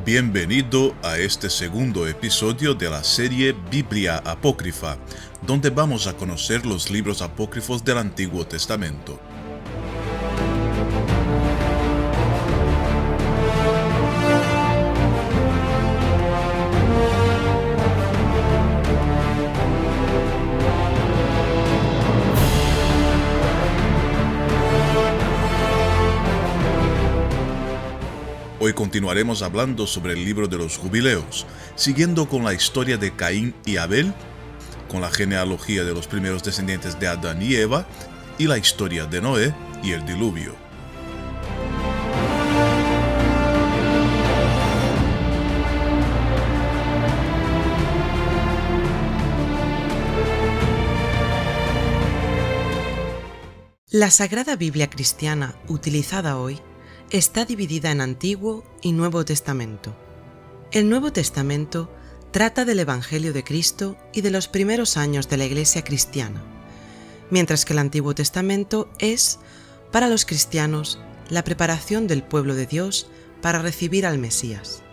Bienvenido a este segundo episodio de la serie Biblia Apócrifa, donde vamos a conocer los libros apócrifos del Antiguo Testamento. Hoy continuaremos hablando sobre el libro de los jubileos, siguiendo con la historia de Caín y Abel, con la genealogía de los primeros descendientes de Adán y Eva, y la historia de Noé y el diluvio. La Sagrada Biblia cristiana utilizada hoy está dividida en Antiguo y Nuevo Testamento. El Nuevo Testamento trata del Evangelio de Cristo y de los primeros años de la Iglesia cristiana, mientras que el Antiguo Testamento es, para los cristianos, la preparación del pueblo de Dios para recibir al Mesías.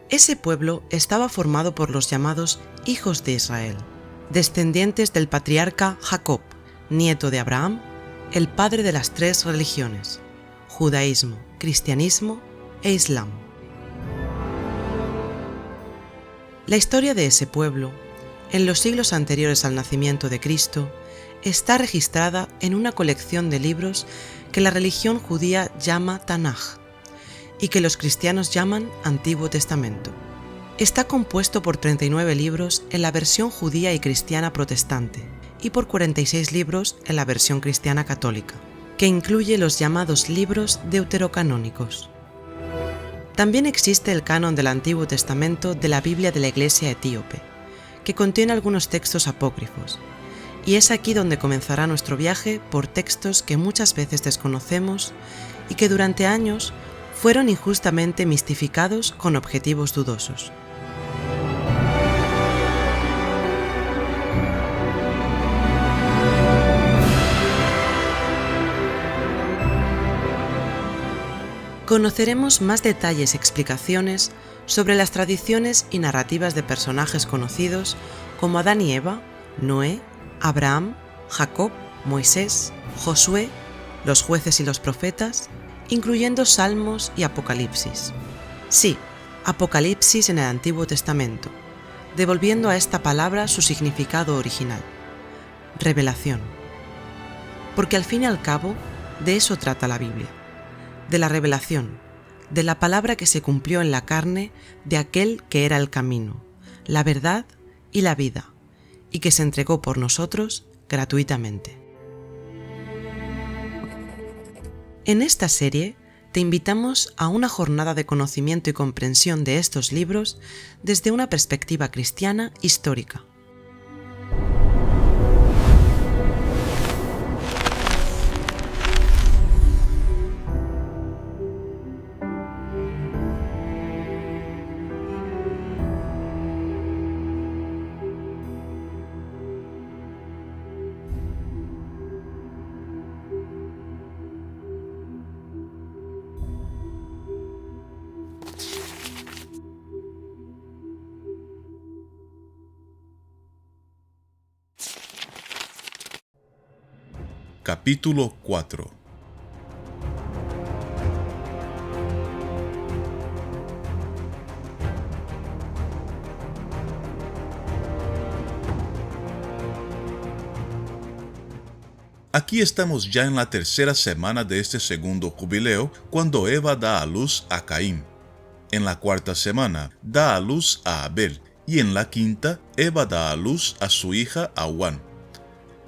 Ese pueblo estaba formado por los llamados hijos de Israel, descendientes del patriarca Jacob, nieto de Abraham, el padre de las tres religiones: judaísmo, cristianismo e islam. La historia de ese pueblo, en los siglos anteriores al nacimiento de Cristo, está registrada en una colección de libros que la religión judía llama Tanaj y que los cristianos llaman Antiguo Testamento. Está compuesto por 39 libros en la versión judía y cristiana protestante y por 46 libros en la versión cristiana católica, que incluye los llamados libros deuterocanónicos. También existe el canon del Antiguo Testamento de la Biblia de la Iglesia etíope, que contiene algunos textos apócrifos, y es aquí donde comenzará nuestro viaje por textos que muchas veces desconocemos y que durante años fueron injustamente mistificados con objetivos dudosos. Conoceremos más detalles y explicaciones sobre las tradiciones y narrativas de personajes conocidos como Adán y Eva, Noé, Abraham, Jacob, Moisés, Josué, los jueces y los profetas, incluyendo Salmos y Apocalipsis. Sí, Apocalipsis en el Antiguo Testamento, devolviendo a esta palabra su significado original: revelación. Porque al fin y al cabo, de eso trata la Biblia. De la revelación, de la palabra que se cumplió en la carne de aquel que era el camino, la verdad y la vida, y que se entregó por nosotros gratuitamente. En esta serie te invitamos a una jornada de conocimiento y comprensión de estos libros desde una perspectiva cristiana histórica. Capítulo 4. Aquí estamos ya en la tercera semana de este segundo jubileo, cuando Eva da a luz a Caín. En la cuarta semana da a luz a Abel, y en la quinta Eva da a luz a su hija Awan.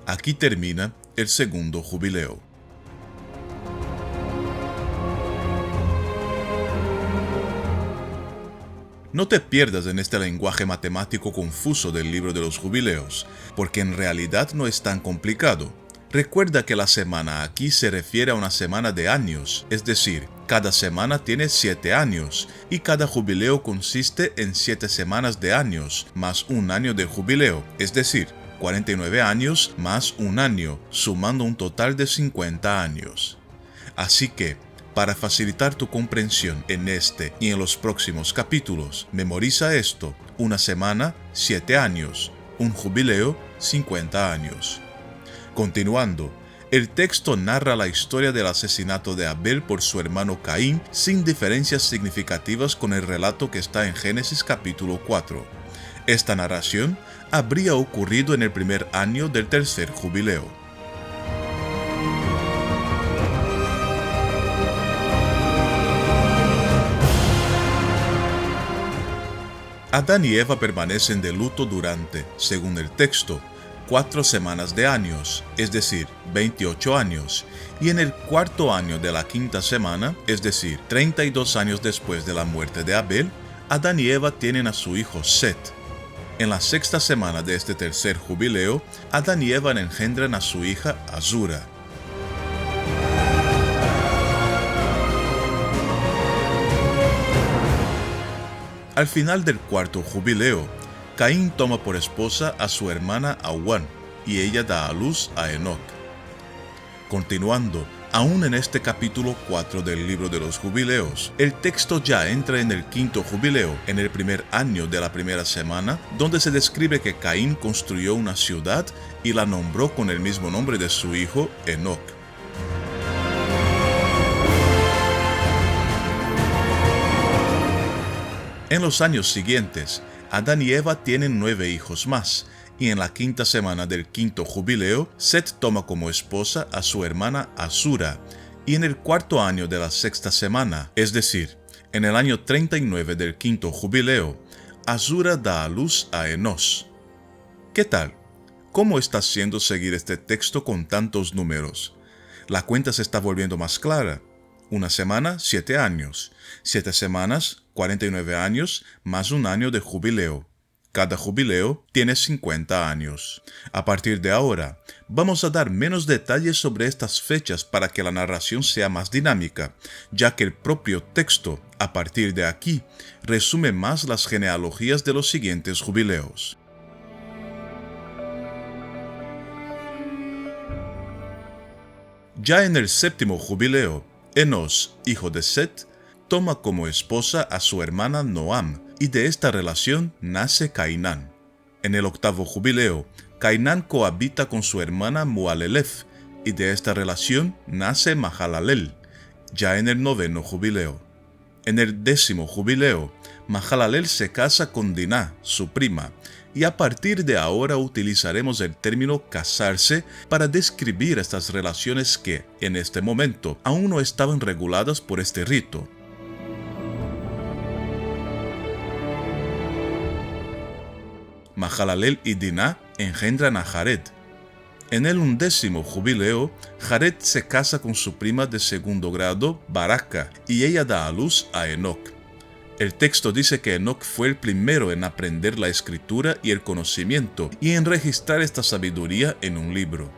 Aquí termina el segundo jubileo. No te pierdas en este lenguaje matemático confuso del libro de los jubileos, porque en realidad no es tan complicado. Recuerda que la semana aquí se refiere a una semana de años, es decir, cada semana tiene 7 años, y cada jubileo consiste en 7 semanas de años, más un año de jubileo, es decir, 49 años más un año, sumando un total de 50 años. Así que, Para facilitar tu comprensión en este y en los próximos capítulos, memoriza esto: una semana, 7 años, un jubileo, 50 años. Continuando, el texto narra la historia del asesinato de Abel por su hermano Caín sin diferencias significativas con el relato que está en Génesis capítulo 4. Esta narración habría ocurrido en el primer año del tercer jubileo. Adán y Eva permanecen de luto durante, según el texto, 4 semanas de años, es decir, 28 años, y en el cuarto año de la quinta semana, es decir, 32 años después de la muerte de Abel, Adán y Eva tienen a su hijo Set. En la sexta semana de este tercer jubileo, Adán y Eva engendran a su hija Azura. Al final del cuarto jubileo, Caín toma por esposa a su hermana Awan, y ella da a luz a Enoc. Continuando, aún en este capítulo 4 del libro de los jubileos, el texto ya entra en el quinto jubileo, en el primer año de la primera semana, donde se describe que Caín construyó una ciudad y la nombró con el mismo nombre de su hijo, Enoc. En los años siguientes, Adán y Eva tienen 9 hijos más, y en la quinta semana del quinto jubileo, Set toma como esposa a su hermana Azura, y en el cuarto año de la sexta semana, es decir, en el año 39 del quinto jubileo, Azura da a luz a Enos. ¿Qué tal? ¿Cómo está haciendo seguir este texto con tantos números? La cuenta se está volviendo más clara. Una semana, 7 años. 7 semanas, 49 años, más un año de jubileo. Cada jubileo tiene 50 años. A partir de ahora, vamos a dar menos detalles sobre estas fechas para que la narración sea más dinámica, ya que el propio texto, a partir de aquí, resume más las genealogías de los siguientes jubileos. Ya en el séptimo jubileo, Enos, hijo de Set, toma como esposa a su hermana Noam, y de esta relación nace Cainán. En el octavo jubileo, Cainán cohabita con su hermana Mualelef, y de esta relación nace Mahalalel, ya en el noveno jubileo. En el décimo jubileo, Mahalalel se casa con Diná, su prima, y a partir de ahora utilizaremos el término casarse para describir estas relaciones que, en este momento, aún no estaban reguladas por este rito. Mahalalel y Diná engendran a Jared. En el 11º jubileo, Jared se casa con su prima de segundo grado, Baraka, y ella da a luz a Enoc. El texto dice que Enoc fue el primero en aprender la escritura y el conocimiento y en registrar esta sabiduría en un libro.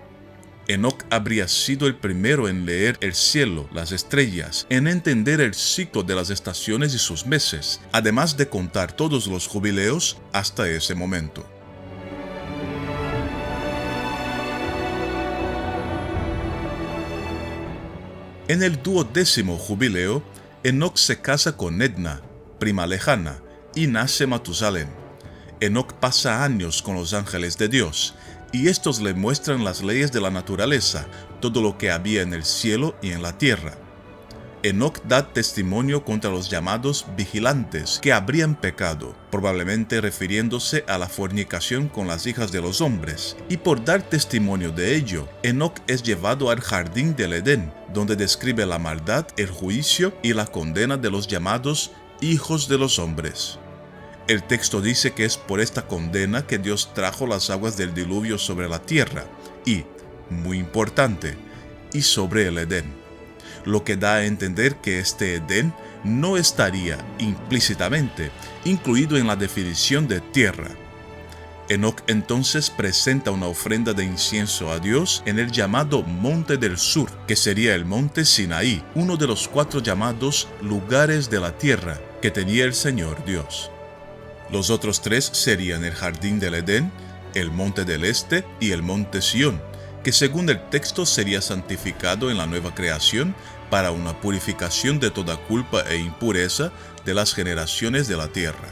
Enoc habría sido el primero en leer el cielo, las estrellas, en entender el ciclo de las estaciones y sus meses, además de contar todos los jubileos hasta ese momento. En el 12º jubileo, Enoc se casa con Edna, prima lejana, y nace Matusalén. Enoc pasa años con los ángeles de Dios, y estos le muestran las leyes de la naturaleza, todo lo que había en el cielo y en la tierra. Enoc da testimonio contra los llamados vigilantes que habrían pecado, probablemente refiriéndose a la fornicación con las hijas de los hombres, y por dar testimonio de ello, Enoc es llevado al jardín del Edén, donde describe la maldad, el juicio y la condena de los llamados hijos de los hombres. El texto dice que es por esta condena que Dios trajo las aguas del diluvio sobre la tierra y, muy importante, y sobre el Edén, lo que da a entender que este Edén no estaría implícitamente incluido en la definición de tierra. Enoc entonces presenta una ofrenda de incienso a Dios en el llamado Monte del Sur, que sería el Monte Sinaí, uno de los 4 llamados lugares de la tierra que tenía el Señor Dios. Los otros 3 serían el Jardín del Edén, el Monte del Este y el Monte Sión, que según el texto sería santificado en la nueva creación para una purificación de toda culpa e impureza de las generaciones de la tierra.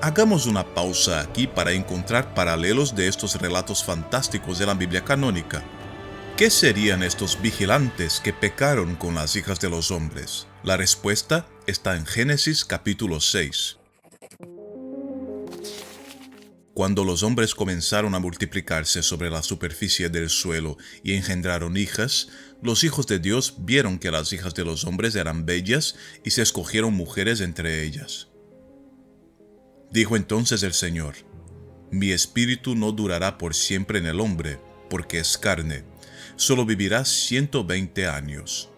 Hagamos una pausa aquí para encontrar paralelos de estos relatos fantásticos de la Biblia canónica. ¿Qué serían estos vigilantes que pecaron con las hijas de los hombres? La respuesta está en Génesis capítulo 6. Cuando los hombres comenzaron a multiplicarse sobre la superficie del suelo y engendraron hijas, los hijos de Dios vieron que las hijas de los hombres eran bellas y se escogieron mujeres entre ellas. Dijo entonces el Señor: Mi espíritu no durará por siempre en el hombre, porque es carne, solo vivirá 120 años.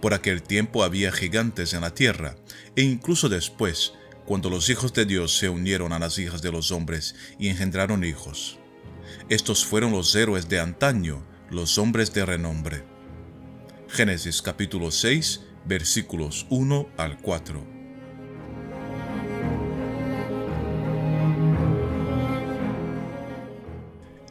Por aquel tiempo había gigantes en la tierra, e incluso después, cuando los hijos de Dios se unieron a las hijas de los hombres y engendraron hijos. Estos fueron los héroes de antaño, los hombres de renombre. Génesis capítulo 6, versículos 1 al 4.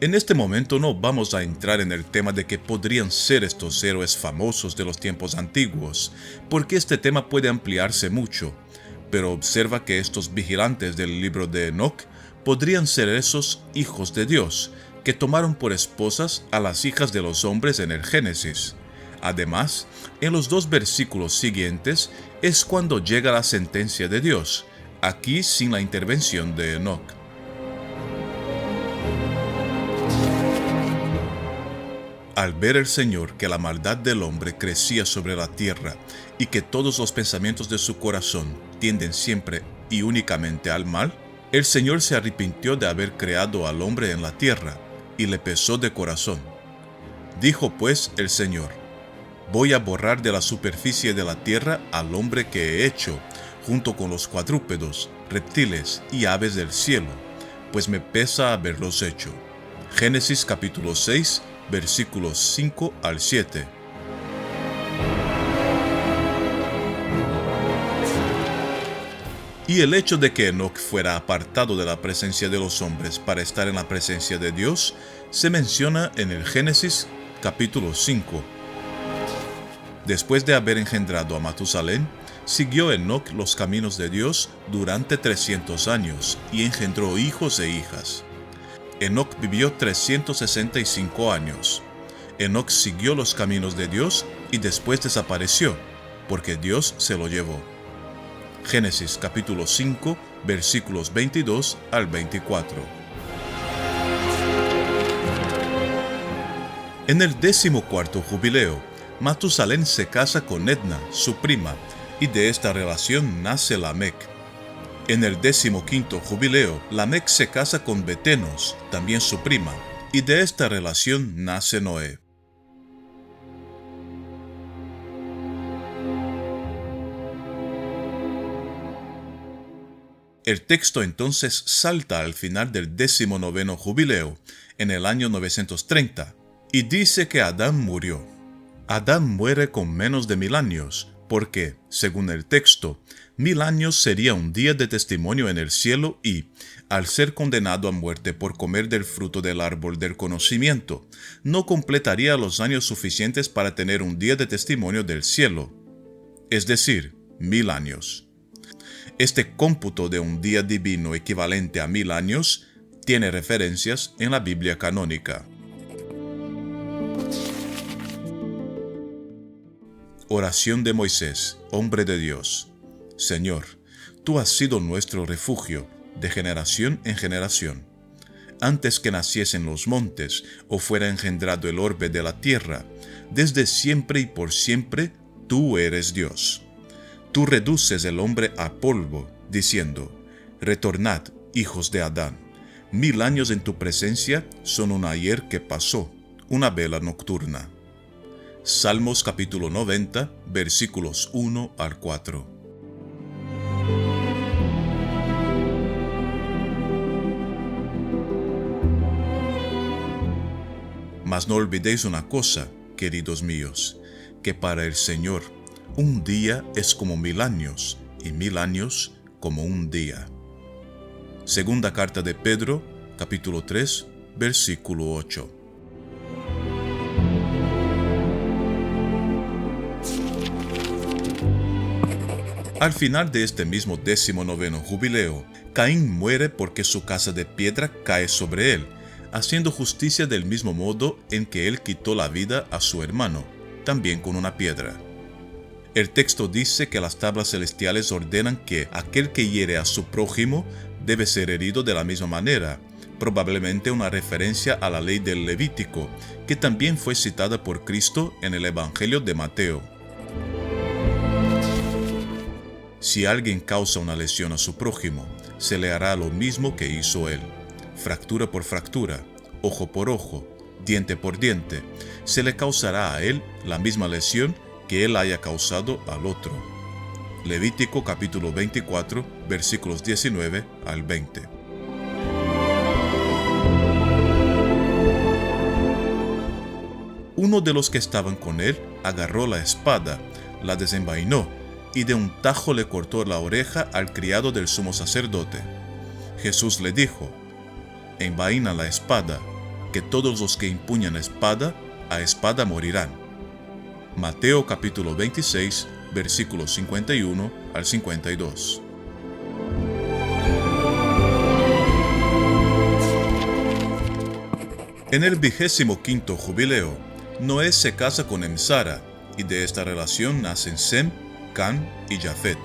En este momento no vamos a entrar en el tema de que podrían ser estos héroes famosos de los tiempos antiguos, porque este tema puede ampliarse mucho, pero observa que estos vigilantes del libro de Enoc podrían ser esos hijos de Dios, que tomaron por esposas a las hijas de los hombres en el Génesis. Además, en los 2 versículos siguientes es cuando llega la sentencia de Dios, aquí sin la intervención de Enoc. Al ver el Señor que la maldad del hombre crecía sobre la tierra y que todos los pensamientos de su corazón tienden siempre y únicamente al mal, el Señor se arrepintió de haber creado al hombre en la tierra y le pesó de corazón. Dijo pues el Señor: Voy a borrar de la superficie de la tierra al hombre que he hecho, junto con los cuadrúpedos, reptiles y aves del cielo, pues me pesa haberlos hecho. Génesis capítulo 6, versículos 5 al 7. Y el hecho de que Enoc fuera apartado de la presencia de los hombres para estar en la presencia de Dios se menciona en el Génesis capítulo 5. Después de haber engendrado a Matusalén, siguió Enoc los caminos de Dios durante 300 años y engendró hijos e hijas. Enoc vivió 365 años. Enoc siguió los caminos de Dios y después desapareció, porque Dios se lo llevó. Génesis capítulo 5, versículos 22 al 24. En el 14º jubileo, Matusalén se casa con Edna, su prima, y de esta relación nace Lamec. En el 15º jubileo, Lamec se casa con Betenos, también su prima, y de esta relación nace Noé. El texto entonces salta al final del 19º jubileo, en el año 930, y dice que Adán murió. Adán muere con menos de 1000 años, porque, según el texto, 1000 años sería un día de testimonio en el cielo y, al ser condenado a muerte por comer del fruto del árbol del conocimiento, no completaría los años suficientes para tener un día de testimonio del cielo, es decir, 1000 años. Este cómputo de un día divino equivalente a 1000 años tiene referencias en la Biblia canónica. Oración de Moisés, hombre de Dios. Señor, tú has sido nuestro refugio de generación en generación. Antes que naciesen los montes o fuera engendrado el orbe de la tierra, desde siempre y por siempre tú eres Dios. Tú reduces el hombre a polvo, diciendo: retornad, hijos de Adán. 1000 años en tu presencia son un ayer que pasó, una vela nocturna. Salmos capítulo 90, versículos 1 al 4. Mas no olvidéis una cosa, queridos míos, que para el Señor un día es como 1000 años, y 1000 años como un día. Segunda carta de Pedro, capítulo 3, versículo 8. Al final de este mismo 19º jubileo, Caín muere porque su casa de piedra cae sobre él, haciendo justicia del mismo modo en que él quitó la vida a su hermano, también con una piedra. El texto dice que las tablas celestiales ordenan que aquel que hiere a su prójimo debe ser herido de la misma manera, probablemente una referencia a la ley del Levítico, que también fue citada por Cristo en el Evangelio de Mateo. Si alguien causa una lesión a su prójimo, se le hará lo mismo que hizo él. Fractura por fractura, ojo por ojo, diente por diente, se le causará a él la misma lesión que él haya causado al otro. Levítico capítulo 24, versículos 19 al 20. Uno de los que estaban con él agarró la espada, la desenvainó, y de un tajo le cortó la oreja al criado del sumo sacerdote. Jesús le dijo: envaina la espada, que todos los que empuñan espada, a espada morirán. Mateo capítulo 26, versículos 51 al 52. En el 25º jubileo, Noé se casa con Emsara, y de esta relación nacen Sem, Can y Jafet.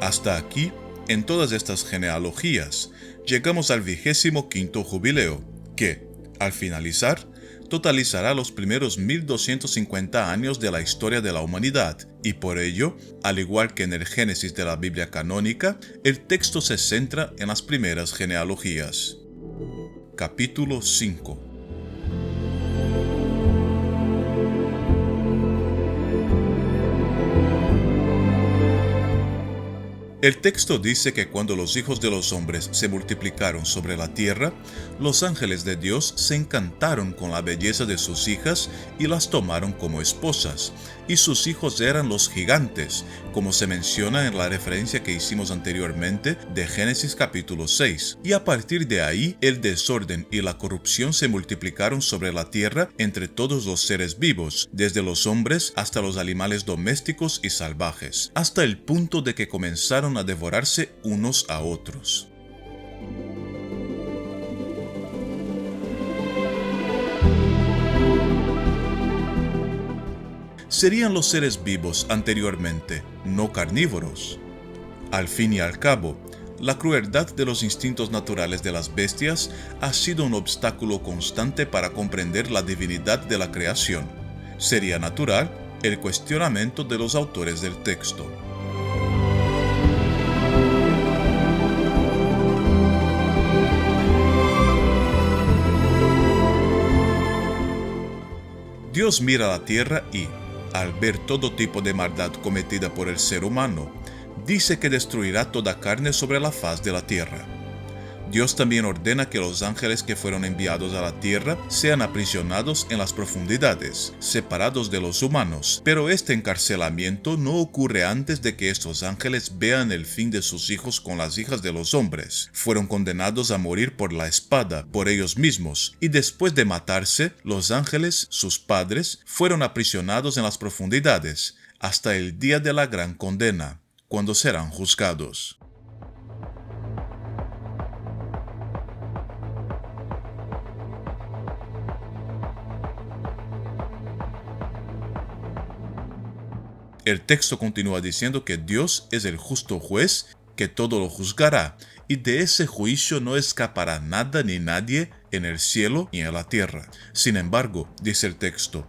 Hasta aquí, en todas estas genealogías, llegamos al 25º jubileo, que, al finalizar, totalizará los primeros 1250 años de la historia de la humanidad, y por ello, al igual que en el Génesis de la Biblia canónica, el texto se centra en las primeras genealogías. Capítulo 5. El texto dice que cuando los hijos de los hombres se multiplicaron sobre la tierra, los ángeles de Dios se encantaron con la belleza de sus hijas y las tomaron como esposas, y sus hijos eran los gigantes, como se menciona en la referencia que hicimos anteriormente de Génesis capítulo 6. Y a partir de ahí, el desorden y la corrupción se multiplicaron sobre la tierra entre todos los seres vivos, desde los hombres hasta los animales domésticos y salvajes, hasta el punto de que comenzaron a devorarse unos a otros. ¿Serían los seres vivos anteriormente no carnívoros? Al fin y al cabo, la crueldad de los instintos naturales de las bestias ha sido un obstáculo constante para comprender la divinidad de la creación. Sería natural el cuestionamiento de los autores del texto. Dios mira la tierra y, al ver todo tipo de maldad cometida por el ser humano, dice que destruirá toda carne sobre la faz de la tierra. Dios también ordena que los ángeles que fueron enviados a la tierra sean aprisionados en las profundidades, separados de los humanos, pero este encarcelamiento no ocurre antes de que estos ángeles vean el fin de sus hijos con las hijas de los hombres. Fueron condenados a morir por la espada, por ellos mismos, y después de matarse, los ángeles, sus padres, fueron aprisionados en las profundidades, hasta el día de la gran condena, cuando serán juzgados. El texto continúa diciendo que Dios es el justo juez que todo lo juzgará, y de ese juicio no escapará nada ni nadie en el cielo ni en la tierra. Sin embargo, dice el texto,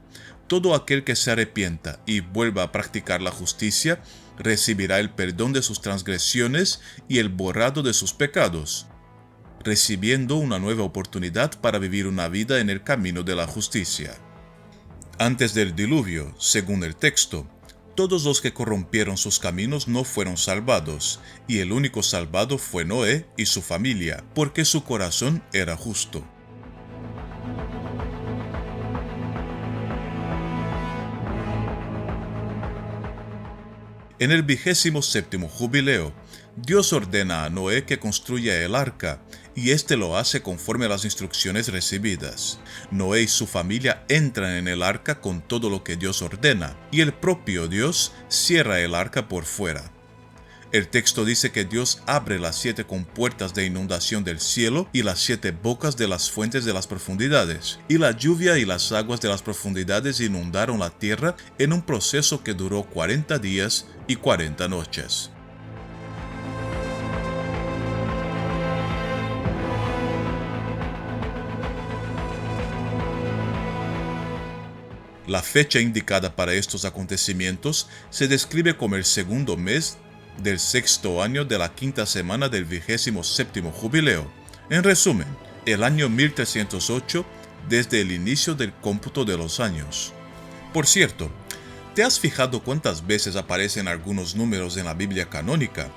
todo aquel que se arrepienta y vuelva a practicar la justicia, recibirá el perdón de sus transgresiones y el borrado de sus pecados, recibiendo una nueva oportunidad para vivir una vida en el camino de la justicia. Antes del diluvio, según el texto, todos los que corrompieron sus caminos no fueron salvados, y el único salvado fue Noé y su familia, porque su corazón era justo. En el 27º jubileo, Dios ordena a Noé que construya el arca, y éste lo hace conforme a las instrucciones recibidas. Noé y su familia entran en el arca con todo lo que Dios ordena, y el propio Dios cierra el arca por fuera. El texto dice que Dios abre las 7 compuertas de inundación del cielo y las 7 bocas de las fuentes de las profundidades, y la lluvia y las aguas de las profundidades inundaron la tierra en un proceso que duró 40 días y 40 noches. La fecha indicada para estos acontecimientos se describe como el segundo mes del 6º año de la 5ª semana del 27º jubileo. En resumen, el año 1308 desde el inicio del cómputo de los años. Por cierto, ¿te has fijado cuántas veces aparecen algunos números en la Biblia canónica?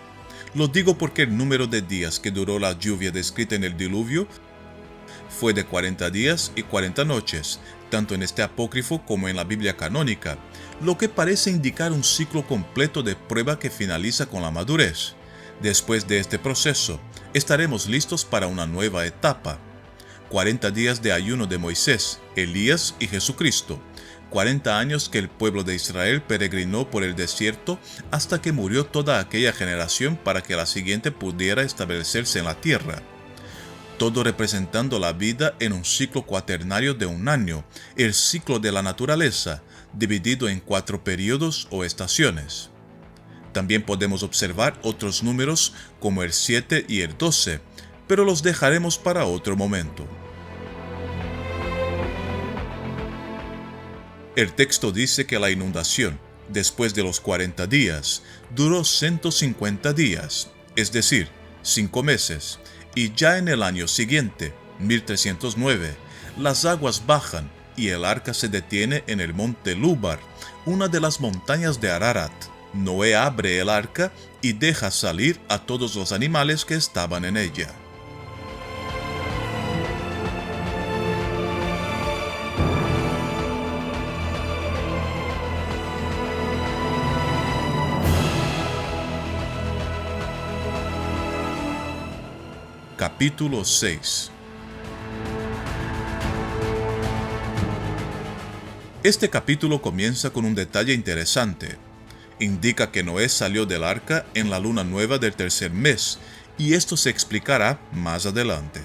Lo digo porque el número de días que duró la lluvia descrita en el diluvio fue de 40 días y 40 noches, tanto en este apócrifo como en la Biblia canónica, lo que parece indicar un ciclo completo de prueba que finaliza con la madurez. Después de este proceso, estaremos listos para una nueva etapa. 40 días de ayuno de Moisés, Elías y Jesucristo. 40 años que el pueblo de Israel peregrinó por el desierto hasta que murió toda aquella generación para que la siguiente pudiera establecerse en la tierra. Todo representando la vida en un ciclo cuaternario de un año, el ciclo de la naturaleza, dividido en 4 periodos o estaciones. También podemos observar otros números como el 7 y el 12, pero los dejaremos para otro momento. El texto dice que la inundación, después de los 40 días, duró 150 días, es decir, 5 meses, y ya en el año siguiente, 1309, las aguas bajan y el arca se detiene en el monte Lubar, una de las montañas de Ararat. Noé abre el arca y deja salir a todos los animales que estaban en ella. Capítulo 6. Este capítulo comienza con un detalle interesante. Indica que Noé salió del arca en la luna nueva del 3er mes, y esto se explicará más adelante.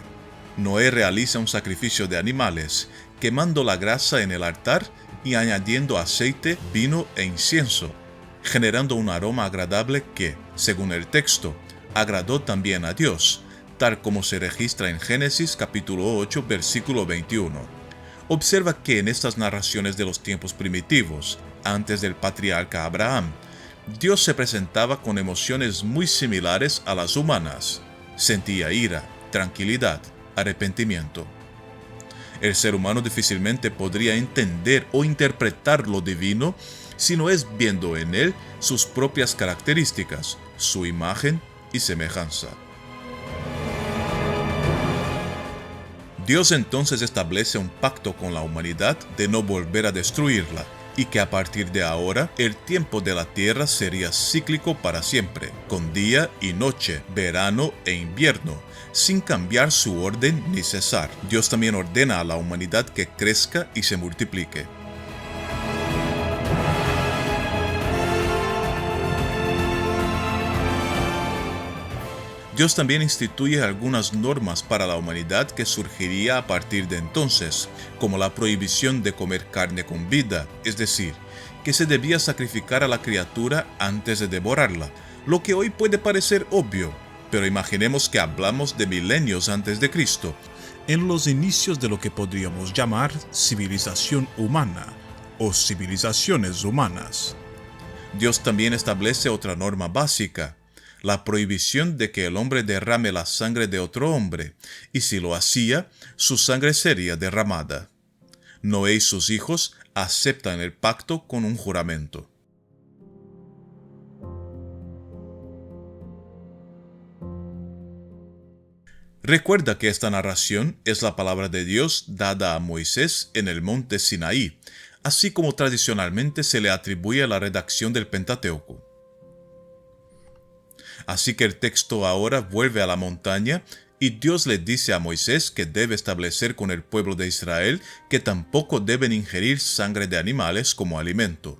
Noé realiza un sacrificio de animales, quemando la grasa en el altar y añadiendo aceite, vino e incienso, generando un aroma agradable que, según el texto, agradó también a Dios, tal como se registra en Génesis capítulo 8, versículo 21. Observa que en estas narraciones de los tiempos primitivos, antes del patriarca Abraham, Dios se presentaba con emociones muy similares a las humanas. Sentía ira, tranquilidad, arrepentimiento. El ser humano difícilmente podría entender o interpretar lo divino si no es viendo en él sus propias características, su imagen y semejanza. Dios entonces establece un pacto con la humanidad de no volver a destruirla, y que a partir de ahora el tiempo de la tierra sería cíclico para siempre, con día y noche, verano e invierno, sin cambiar su orden ni cesar. Dios también ordena a la humanidad que crezca y se multiplique. Dios también instituye algunas normas para la humanidad que surgiría a partir de entonces, como la prohibición de comer carne con vida, es decir, que se debía sacrificar a la criatura antes de devorarla, lo que hoy puede parecer obvio, pero imaginemos que hablamos de milenios antes de Cristo, en los inicios de lo que podríamos llamar civilización humana o civilizaciones humanas. Dios también establece otra norma básica, la prohibición de que el hombre derrame la sangre de otro hombre, y si lo hacía, su sangre sería derramada. Noé y sus hijos aceptan el pacto con un juramento. Recuerda que esta narración es la palabra de Dios dada a Moisés en el monte Sinaí, así como tradicionalmente se le atribuye la redacción del Pentateuco. Así que el texto ahora vuelve a la montaña y Dios le dice a Moisés que debe establecer con el pueblo de Israel que tampoco deben ingerir sangre de animales como alimento.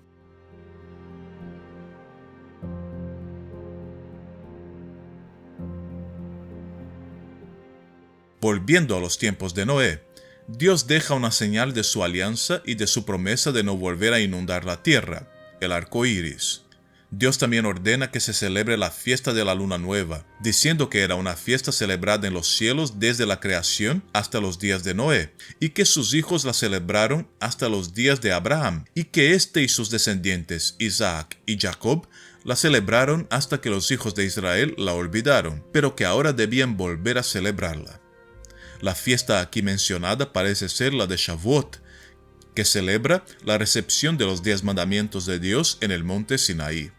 Volviendo a los tiempos de Noé, Dios deja una señal de su alianza y de su promesa de no volver a inundar la tierra, el arco iris. Dios también ordena que se celebre la fiesta de la luna nueva, diciendo que era una fiesta celebrada en los cielos desde la creación hasta los días de Noé, y que sus hijos la celebraron hasta los días de Abraham, y que éste y sus descendientes, Isaac y Jacob, la celebraron hasta que los hijos de Israel la olvidaron, pero que ahora debían volver a celebrarla. La fiesta aquí mencionada parece ser la de Shavuot, que celebra la recepción de los 10 mandamientos de Dios en el monte Sinaí.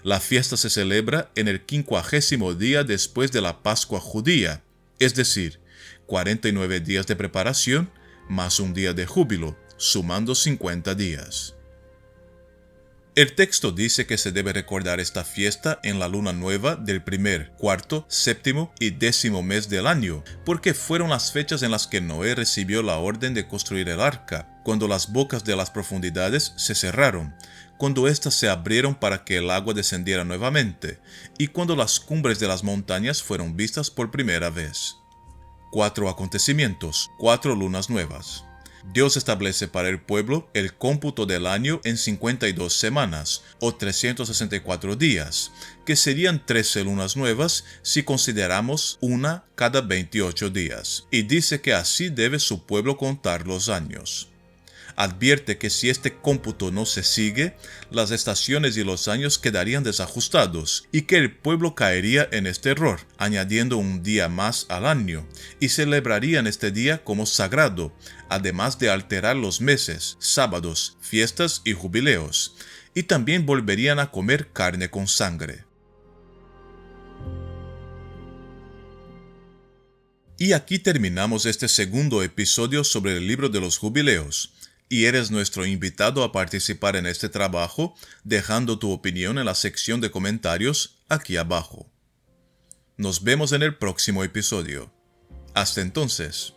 La fiesta se celebra en el 50º día después de la Pascua judía, es decir, 49 días de preparación más un día de júbilo, sumando 50 días. El texto dice que se debe recordar esta fiesta en la luna nueva del primer, cuarto, séptimo y 10º mes del año, porque fueron las fechas en las que Noé recibió la orden de construir el arca, cuando las bocas de las profundidades se cerraron, cuando éstas se abrieron para que el agua descendiera nuevamente, y cuando las cumbres de las montañas fueron vistas por primera vez. 4 acontecimientos, 4 lunas nuevas. Dios establece para el pueblo el cómputo del año en 52 semanas, o 364 días, que serían 13 lunas nuevas si consideramos una cada 28 días, y dice que así debe su pueblo contar los años. Advierte que si este cómputo no se sigue, las estaciones y los años quedarían desajustados y que el pueblo caería en este error, añadiendo un día más al año, y celebrarían este día como sagrado, además de alterar los meses, sábados, fiestas y jubileos, y también volverían a comer carne con sangre. Y aquí terminamos este segundo episodio sobre el libro de los jubileos. Y eres nuestro invitado a participar en este trabajo, dejando tu opinión en la sección de comentarios aquí abajo. Nos vemos en el próximo episodio. Hasta entonces.